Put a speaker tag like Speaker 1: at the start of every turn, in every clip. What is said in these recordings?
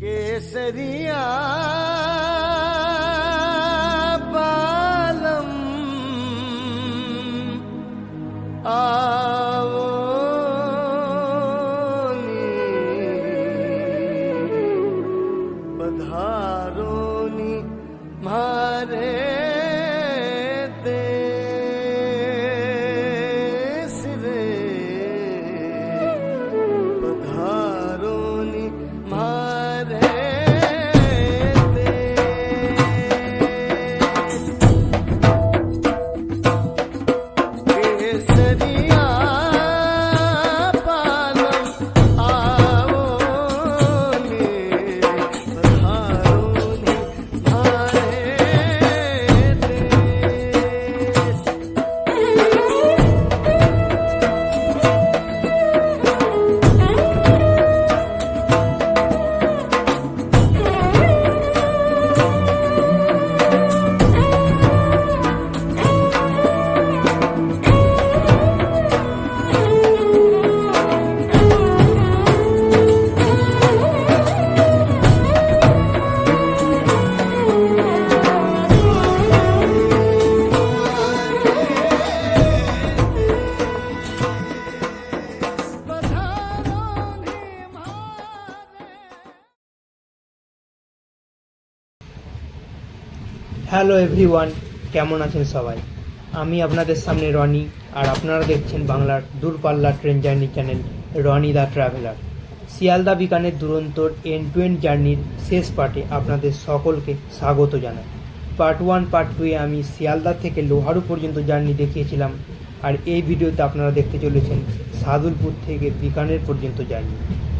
Speaker 1: केसरिया बालम आवो पधारोनी मारे देश रे पधारोनी मारे केसरिया बालम आवो पधारोनी मारे देश।
Speaker 2: হ্যালো এভরিওয়ান, কেমন আছেন সবাই? আমি আপনাদের সামনে রনি, আর আপনারা দেখছেন বাংলার দূরপাল্লার train journey channel Roni da traveller. Sealdah Bikaner দুরন্তোর এন্ড টু এন্ড জার্নির শেষ পার্টে আপনাদের সকলকে স্বাগত জানাই। পার্ট 1 পার্ট 2 এ আমি শিয়ালদা থেকে লোহারু পর্যন্ত জার্নি দেখিয়েছিলাম, আর এই ভিডিওতে আপনারা দেখতে চলেছেন সাদুলপুর থেকে বিকানের পর্যন্ত জার্নি।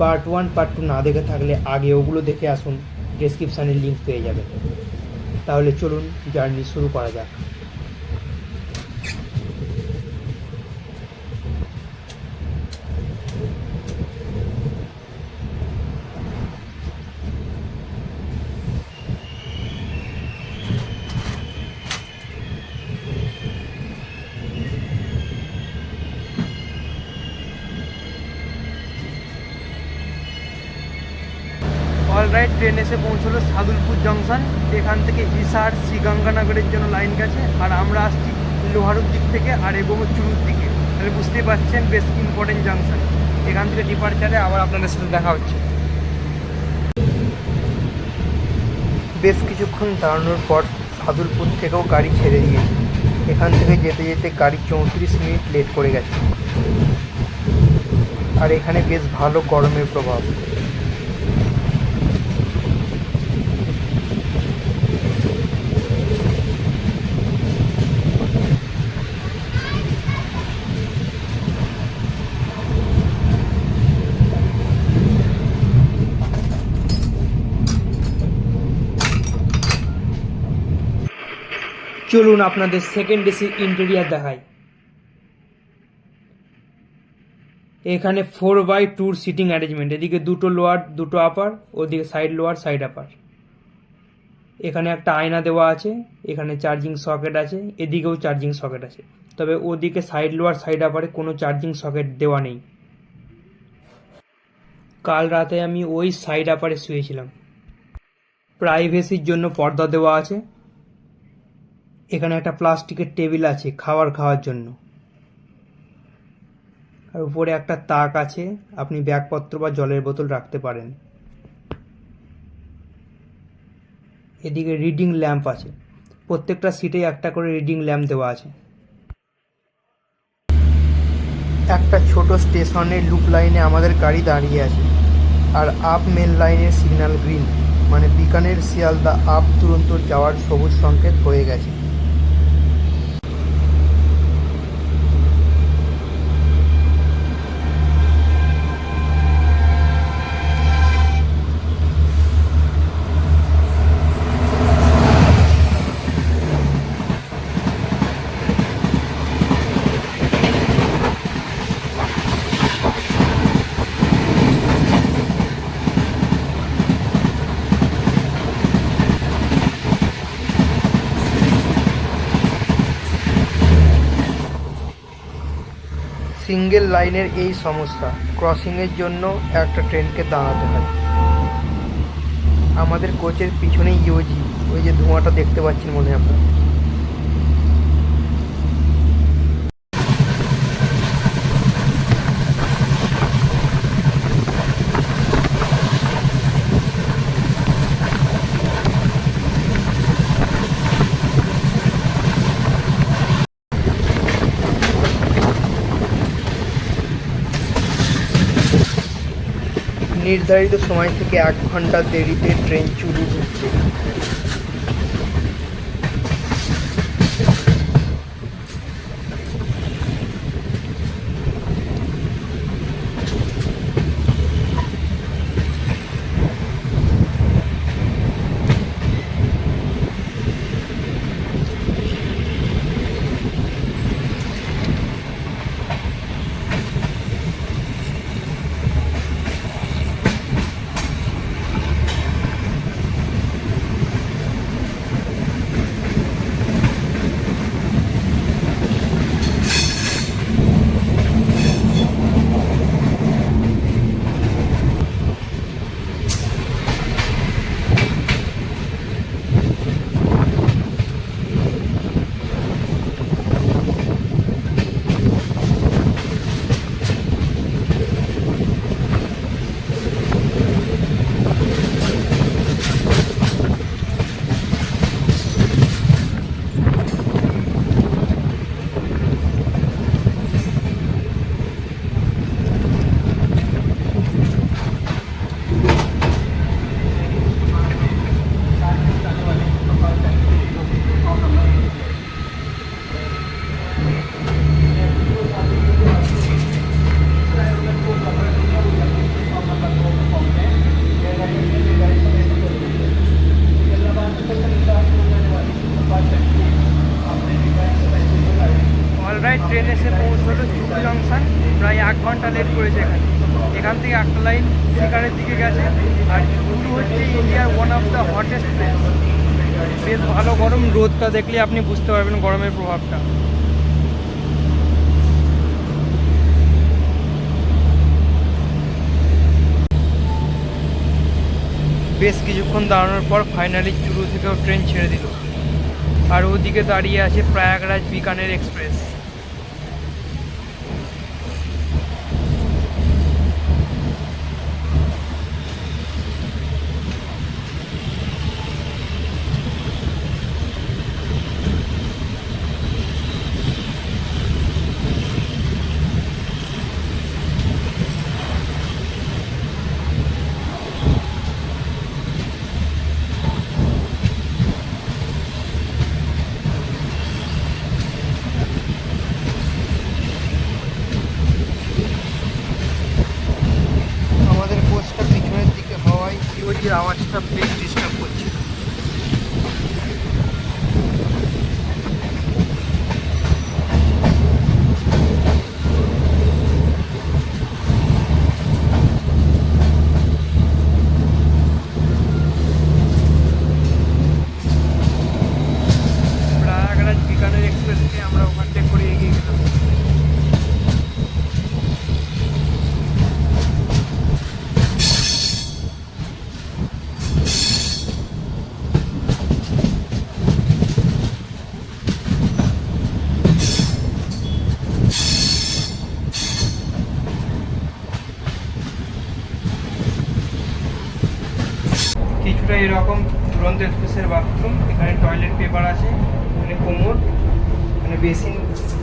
Speaker 2: পার্ট 1 পার্ট 2 না দেখে থাকলে আগে ওগুলো দেখে আসুন, ডেসক্রিপশানে লিঙ্ক পেয়ে যাবেন। তাহলে চলুন জার্নি শুরু করা যাক। অলরাইট, ট্রেন এসে পৌঁছলো সাদুলপুর জংশন। এখান থেকে হিসার শ্রীগঙ্গানগরের জন্য লাইন গেছে, আর আমরা আসছি লোহারুর দিক থেকে আর এগোবো চুরুর দিকে। তাহলে বুঝতেই পারছেন বেশ ইম্পর্টেন্ট জাংশন। এখান থেকে ডিপার্চারে আবার আপনাদের সাথে দেখা হচ্ছে। বেশ কিছুক্ষণ দাঁড়ানোর পর সাদুলপুর থেকেও গাড়ি ছেড়ে দিয়েছে। এখান থেকে যেতে যেতে গাড়ি 34 মিনিট লেট করে গেছে, আর এখানে বেশ ভালো গরমের প্রভাব। চলুন আপনাদের সেকেন্ড এসি ইন্টেরিয়ার দেখাই। এখানে 4x2 সিটিং অ্যারেঞ্জমেন্ট। এদিকে দুটো লোয়ার দুটো আপার, ওদিকে সাইড লোয়ার সাইড আপার। এখানে একটা আয়না দেওয়া আছে, এখানে চার্জিং সকেট আছে, এদিকেও চার্জিং সকেট আছে। তবে ওদিকে সাইড লোয়ার সাইড আপারে কোনো চার্জিং সকেট দেওয়া নেই। কাল রাতে আমি ওই সাইড আপারে শুয়েছিলাম। প্রাইভেসির জন্য পর্দা দেওয়া আছে। এখানে একটা প্লাস্টিকের টেবিল আছে খাওয়ার জন্য, আর উপরে একটা তাক আছে, আপনি ব্যাগপত্র বা জলের বোতল রাখতে পারেন। এদিকে রিডিং ল্যাম্প আছে, প্রত্যেকটা সিটে একটা করে রিডিং ল্যাম্প দেওয়া আছে। একটা ছোট স্টেশনের লুপ লাইনে আমাদের গাড়ি দাঁড়িয়ে আছে, আর আপ মেন লাইনের সিগন্যাল গ্রিন, মানে বিকানের শিয়ালদা আপ দুরন্তোর যাওয়ার সবুজ সংকেত হয়ে গেছে। সিঙ্গেল লাইনের এই সমস্যা, ক্রসিংয়ের জন্য একটা ট্রেনকে দাঁড়াতে হয়। আমাদের কোচের পিছনেই ইউজি, ওই যে ধোঁয়াটা দেখতে পাচ্ছেন মনে হয় আপনারা। নির্ধারিত সময় থেকে 1 ঘন্টা দেরিতে ট্রেন চুরু ঢুকছে। অলরাইট, ট্রেন এসে পৌঁছলো চুপি জংশন। প্রায় 1 ঘন্টা লেট করেছে এখান থেকে একটা লাইন শিকারের দিকে গেছে। আর চুরু হচ্ছে ইন্ডিয়ার one of the hottest place. বেশ ভালো গরম, রোদটা দেখলে আপনি বুঝতে পারবেন গরমের প্রভাবটা। বেশ কিছুক্ষণ দাঁড়ানোর পর ফাইনালি চুরু থেকেও ট্রেন ছেড়ে দিল। আর ওদিকে দাঁড়িয়ে আছে প্রয়াগরাজ বিকানের এক্সপ্রেস। আমাদের কোচটা পিছনের দিকে হওয়ায় ইউজির আওয়াজটা বেশ ডিস্টার্ব করছে। প্রয়াগরাজ বিকানের এক্সপ্রেসকে আমরা ওখান থেকে করে এগিয়ে গেলাম। কিছুটা এরকম দুরন্ত এক্সপ্রেসের বাথরুম। এখানে টয়লেট পেপার আছে, এখানে কোমর, এখানে বেসিন,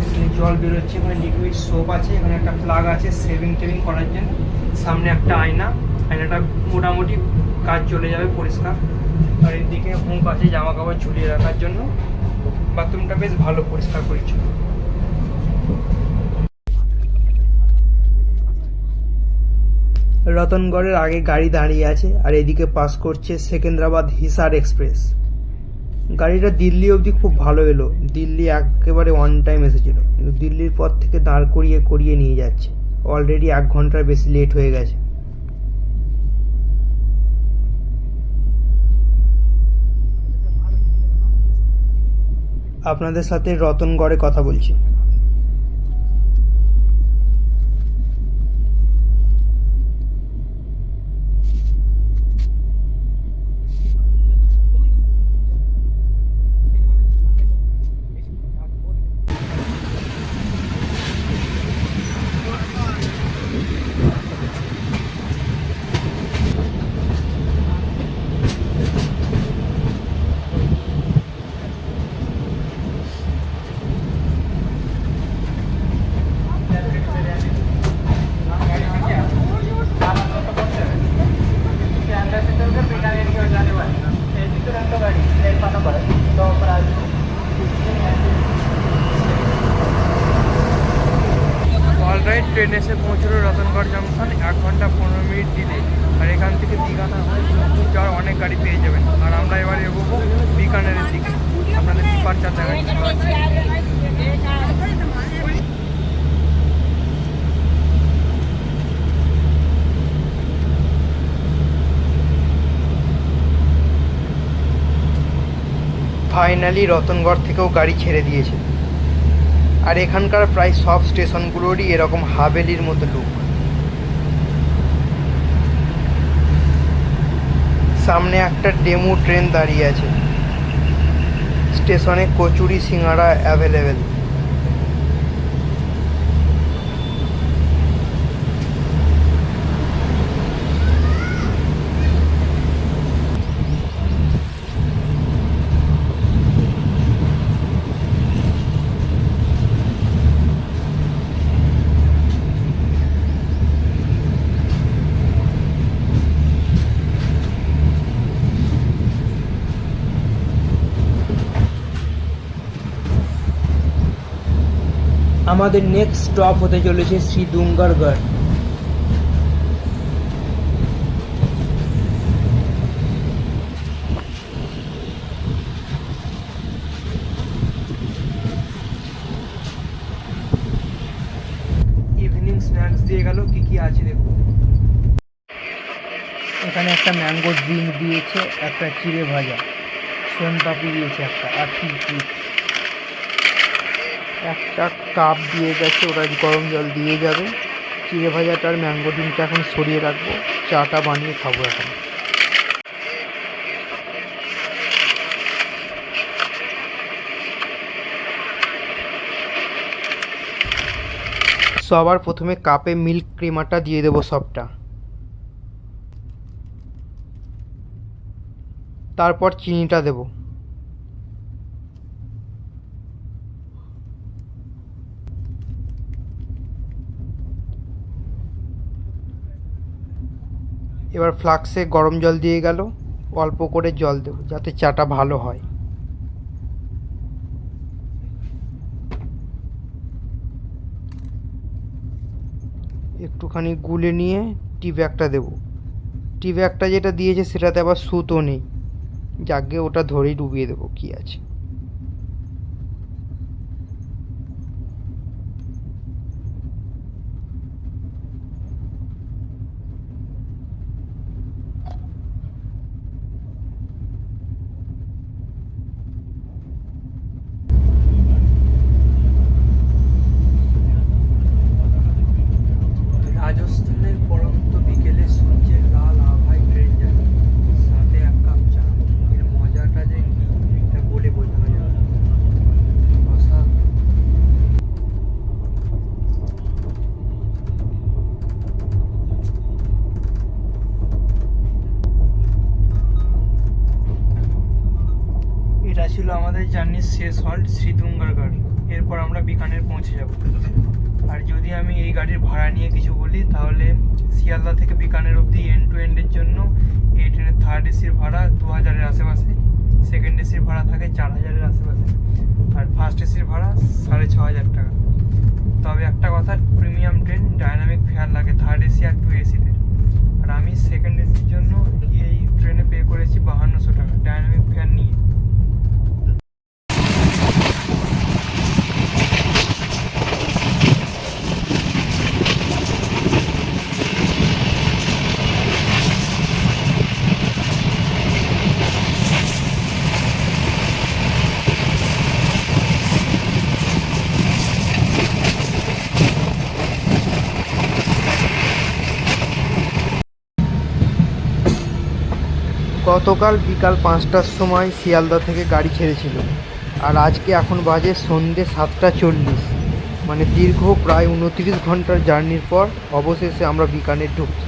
Speaker 2: এখানে জল বেরোচ্ছে, এখানে লিকুইড সোপ আছে, এখানে একটা প্লাগ আছে সেভিং টেভিং করার জন্য, সামনে একটা আয়না, আয়নাটা মোটামুটি কাজ চলে যাবে পরিষ্কার। আর এদিকে হুঁক আছে জামা কাপড় ঝুলিয়ে রাখার জন্য। বাথরুমটা বেশ ভালো পরিষ্কার পরিচ্ছন্ন। রতনগড়ের আগে গাড়ি দাঁড়িয়ে আছে, আর এদিকে পাস করছে সেকেন্দ্রাবাদ হিসার এক্সপ্রেস। গাড়িটা দিল্লি অবধি খুব ভালো এলো, দিল্লি একেবারে ওয়ান টাইম এসেছিল, কিন্তু দিল্লির পর থেকে দাঁড় করিয়ে করিয়ে নিয়ে যাচ্ছে। অলরেডি 1 ঘন্টার বেশি লেট হয়ে গেছে। আপনাদের সাথে রতনগড়ে কথা বলছি। ট্রেন এসে পৌঁছলো রতনগড় জংশন 1 ঘন্টা 15 মিনিট ডিলে। আর এখান থেকে বিকানা হয়ে যাওয়ার অনেক গাড়ি পেয়ে যাবেন। আর আমরা এবার এগোবো বিকানেরের দিকে, আপনাদের ডিপার্চার দেখাচ্ছি। ফাইনালি রতনগড় থেকেও গাড়ি ছেড়ে দিয়েছে। আর এখানকার প্রায় সব স্টেশনগুলোরই এরকম হাভেলির মতো লুক। সামনে একটা ডেমো ট্রেন দাঁড়িয়ে আছে। স্টেশনে কচুরি সিঙ্গাড়া অ্যাভেলেবেল। আমাদের নেক্সট স্টপ হতে চলেছে শ্রীদুঙ্গারগড়। ইভিনিং স্ন্যাক্স দিয়ে গেল, কি কি আছে দেখুন। এখানে একটা ম্যাঙ্গো ড্রিঙ্ক দিয়েছে, একটা চিড়ে ভাজা, সোন পাপড়ি দিয়েছে একটা, আর টিকি। একটা কাপ দিয়ে গেছে, ওরা গরম জল দিয়ে যাবে। চিড়ে ভাজাটার ম্যাঙ্গো ড্রিঙ্কটা এখন সরিয়ে রাখবো, চাটা বানিয়ে খাবো এখন। সবার প্রথমে কাপে মিল্ক ক্রিমারটা দিয়ে দেবো সবটা, তারপর চিনিটা দেবো। এবার ফ্লাক্সে গরম জল দিয়ে গেল, অল্প করে জল দেবো যাতে চাটা ভালো হয়। একটুখানি গুলে নিয়ে টি ব্যাগটা দেবো। টি ব্যাগটা যেটা দিয়েছে সেটাতে আবার সুতো নেই, যাকে ওটা ধরেই ডুবিয়ে দেবো, কি আছে। রাজস্থানের পরন্ত বিকেলে সূর্যের লাল আভায় ট্রেন যায়, সাথে 1 কাপ চা। এর মজাটা যে কি এটা বলে বোঝানো যাবে না। এটা ছিল আমাদের জার্নির শেষ হল্ট শ্রীদুঙ্গারগড়। এরপর আমরা বিকানের পৌঁছে যাব। আর যদি আমি এই গাড়ির ভাড়া নিয়ে কিছু বলি, তাহলে শিয়ালদা থেকে বিকানের অবধি এন্ড টু এন্ডের জন্য এই ট্রেনের থার্ড এসির ভাড়া 2000-এর আশেপাশে, সেকেন্ড এসির ভাড়া থাকে 4000-এর আশেপাশে, আর ফার্স্ট এসির ভাড়া 6500 টাকা। তবে একটা কথা, প্রিমিয়াম ট্রেন, ডায়নামিক ফেয়ার লাগে থার্ড এসি আর 2 এসিতে। আর আমি সেকেন্ড এসির জন্য এই ট্রেনে পে করেছি 5200 টাকা ডায়নামিক ফেয়ার নিয়ে। গতকাল বিকাল 5টার সময় শিয়ালদা থেকে গাড়ি ছেড়েছিল, আর আজকে এখন বাজে সন্ধ্যে 7টা 40। মানে দীর্ঘ প্রায় 29 ঘন্টার জার্নির পর অবশেষে আমরা বিকানের ঢুকছি।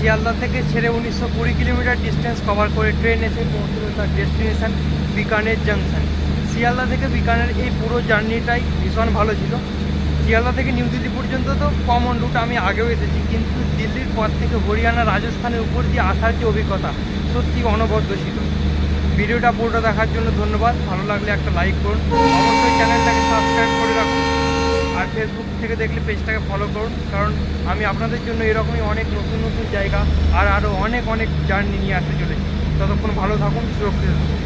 Speaker 2: শিয়ালদা থেকে ছেড়ে 1920 কিলোমিটার ডিস্টেন্স কভার করে ট্রেন এসে পৌঁছলো তার ডেস্টিনেশন বিকানের জাংশন। শিয়ালদা থেকে বিকানের এই পুরো জার্নিটাই ভীষণ ভালো ছিল। শিয়ালদা থেকে নিউ দিল্লি পর্যন্ত তো কমন রুট, আমি আগেও এসেছি, কিন্তু দিল্লির পর থেকে হরিয়ানা রাজস্থানের উপর দিয়ে আসার যে অভিজ্ঞতা সত্যি অনবদ্য ছিল। ভিডিওটা পুরোটা দেখার জন্য ধন্যবাদ। ভালো লাগলে একটা লাইক করুন, অবশ্যই চ্যানেলটাকে সাবস্ক্রাইব করে রাখুন, আর ফেসবুক থেকে দেখলে পেজটাকে ফলো করুন, কারণ আমি আপনাদের জন্য এরকমই অনেক নতুন নতুন জায়গা আর আরও অনেক জার্নি নিয়ে আসতে চলেছি। ততক্ষণ ভালো থাকুন, সুরক্ষিত থাকুন।